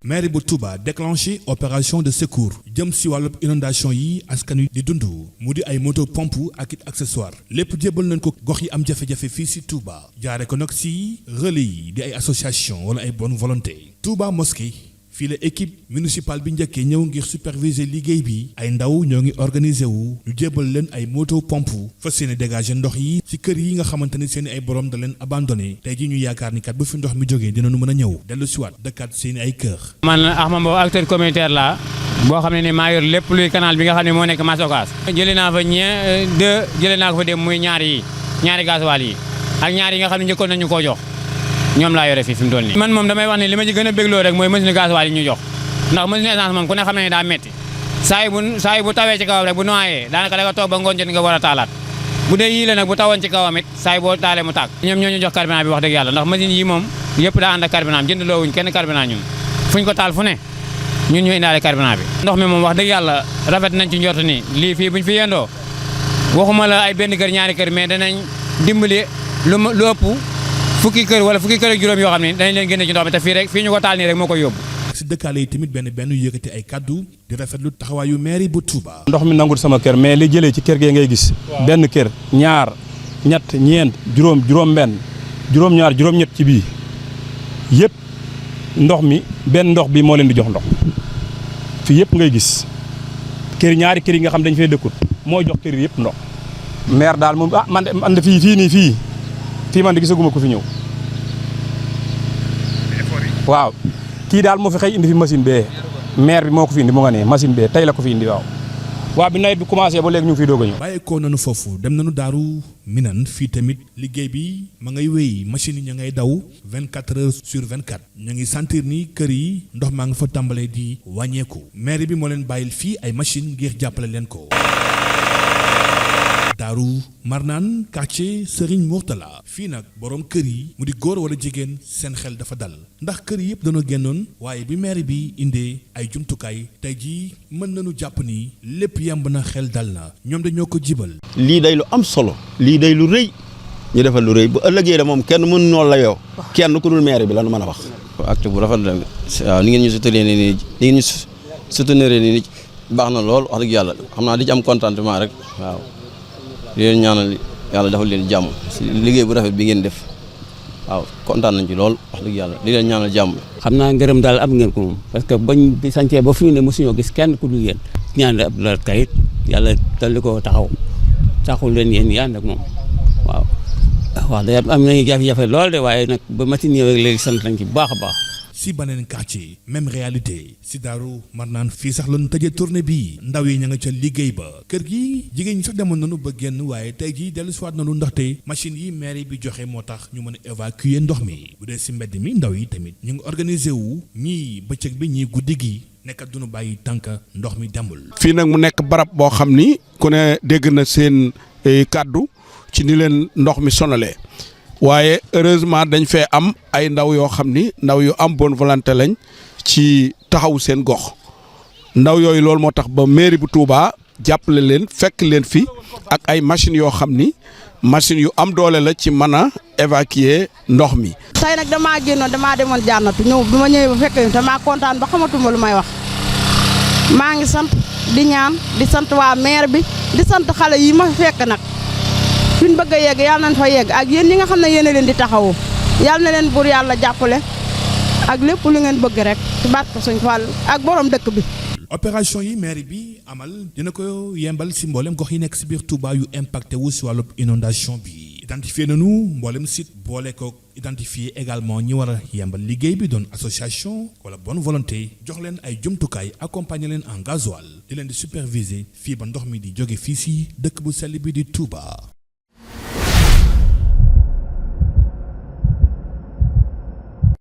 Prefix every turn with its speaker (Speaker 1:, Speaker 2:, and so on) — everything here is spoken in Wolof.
Speaker 1: mairie bu Touba déclenché opération de secours jëm si wàllub inondation yi askan wi di dund mu di ay moto pompe ak it accessoire lépp jébbal nañ ko gox yi am jafe-jafe fii si Touba jaare ko nag si relais yi di ay association wala ay bonne volonté Touba Mosquée fii la équipe municipale bi njëkkee ñëw ngir superviser liggéey bi ay ndaw ñoo ngi organiser wu ñu jébbal leen ay moto pompe fas yéene dégager ndox yi ci kër yi nga xamante ni seen ay borom da leen abandonné tey ji ñu yaakaar ni kat bu fi ndox mi jógee dinañu mën a ñëw dellu siwaat dëkkaat seen ay kër.
Speaker 2: man Axma Mbow acteur communautaire la boo xam ne ni maa yor lépp luy canal bi nga xam ne moo nekk Massokas. jëlee naa fa jëlee naa ko fa dem muy ñaari gasoil yi ak ñaar yi nga xam ne njëkkoon nañu koo jox ñoom laa yore fii fi mu toll nii. man moom damay wax ne li ma ci gën a bégloo rek mooy machine gasoil yi ñu jox ndax machine essence moom ku ne xam ne daa metti saa yi bu tawee ci kawam rek bu noyyee daanaka da nga toog ba ngoon jot nga war a taalaat bu dee yii la nag bu tawoon ci kawam it saa yi boo taalee mu tàkk. ñoom ñoo ñu jox carburant bi wax dëgg yàlla ndax machine yi moom yëpp daa ànd ak carburant jënd loowuñ kenn carburant ñun fuñ ko taal fu ne ñun ñu indaale carburant bi. ndox mi moom wax dëgg yàlla rafet nañ ci njort ni lii fii buñ fi yendoo waxuma la ay benn kër ñaari kër mais danañ dimbali lu ëpp fukki kër wala fukki kër ak juróom yoo xam ne dañ leen génne ci ndox mi te fii ñu ko taal nii rek moo koy yóbbu.
Speaker 1: si dëkkaale yi tamit benn yëkkati ay kaddu di rafetlu taxawaayu mairie bu Touba.
Speaker 3: ndox mi nangul sama kër mais li jëlee ci kër gee ngay gis. benn kër ñaar ñett ñeent juróom-benn juróom-ñaar juróom-ñett ci bii yëpp ndox mi benn ndox bi moo leen di jox ndox fii yëpp ngay gis ñaari kër yi nga xam dañ fay dëkkut moo jox kër yëpp ndox. maire daal moom man de fii man de gisaguma ko fi ñëw waaw kii daal moo fi xëy indi fi machine bee maire bi moo ko fi indi mu nga ne machine bee tey la ko fi indi waaw bi nawet bi commencé ba léegi ñu ngi fiy doog a ñëw.
Speaker 1: bàyyeekoo nañu foofu dem nañu Daaru Minan fii tamit liggéey bi ma ngay wéy machine yi ña ngay daw 24 heures sur 24 ñu ngi sentir ni kër yi ndox maa nga fa tàmbalee di wàññeeku maire bi moo leen bàyyil fii ay machine ngir jàppale leen ko. Daaru Marnaan quartier Serigne Mourtala fii nag borom kër yi mu di góor wala jigéen seen xel dafa dal ndax kër yi yëpp dañoo génnoon waaye bi maire bi indee ay jumtukaay tey jii mën nañu jàpp ni lépp yemb na xel dal na ñoom dañoo ko jibal.
Speaker 4: lii day lu am solo lii day lu rëy ñu defal lu rëy bu ëllëgee de moom kenn mënu noonu la yow kenn ku dul maire bi la nu mën a wax.
Speaker 5: acte bu rafet la waaw ni ngeen ñu soutenir nii ni ngeen ñu soutenir nii baax na lool wax dëgg yàlla xam naa di ci am contentement rek waaw. di leen ñaanal yàlla defal leen jàmm si liggéey bu rafet bi ngeen def waaw kontaan nañ ci lool wax dëgg yàlla di leen ñaanal jàmm.
Speaker 2: xam naa ngërëm daal am ngeen ko moom parce que bañ bi sancee ba fi mu ne mosuñoo gis kenn ku dul yéen ñaan la Abdoulaye Kayit yàlla daldi ko taxul leen yéen yi ànd ak moom waaw wax dëgg am nañu jafe-jafe lool de waaye nag ba mati ñëwee léegi sant nañ ci bu baax a baax.
Speaker 1: si beneen quartier même réalité si Daaru Marnaan fii sax la ñu tëjee tournée bi ndaw yi ña nga ca liggéey ba kër gi jigéen ñi sax demoon nañu ba génn waaye tey jii dellu si waat nañu ndaxte machine yi maire bi joxe moo tax ñu mën a évacuer ndox mi bu dee si mbedd mi ndaw yi tamit ñu ngi organiser wu ñii bëccëg bi ñii guddi gi nekkat duñu bàyyi tànk ndox mi demul.
Speaker 6: fii nag mu nekk barab boo xam ni ku ne dégg na seen kàddu ci ni leen ndox mi sonalee. waaye heureusement dañ fee am ay ndaw yoo xam ni ndaw yu am bonne volonté lañ ci taxaw seen gox ndaw yooyu loolu moo tax ba mairie bu Touba jàppale leen fekk leen fi ak ay machines yoo xam ni machines yu am doole la ci mën a évacuer ndox mi.
Speaker 7: tey nag damaa génnoon damaa demoon jànnatu ñëw bi ma ñëwee ba fekk damaa kontaan ba xamatuma lu may wax maa ngi sant di ñaan di sant waa maire bi di sant xale yi ma fekk nag. fi ñu bëgg a yegg yàlla nañ fa yegg ak yéen ñi nga xam ne yéen a leen di taxawu yàlla na leen buur yàlla jàppale ak lépp lu ngeen bëgg rek ci barke Sëñ Fall ak borom dëkk bi.
Speaker 1: opération yi maire bi amal dina ko yembal si mboolem gox yi nekk si biir Touba yu impacté wu si wàllub inondation bi identifié nañu mboolem site boole ko identifié également ñi war a yembal liggéey bi doon association wala bonne volonté jox leen ay jumtukaay accompagner leen en gasoil di leen di superviser fii ba ndox mi di jóge fii si dëkk bu sell bi di Touba.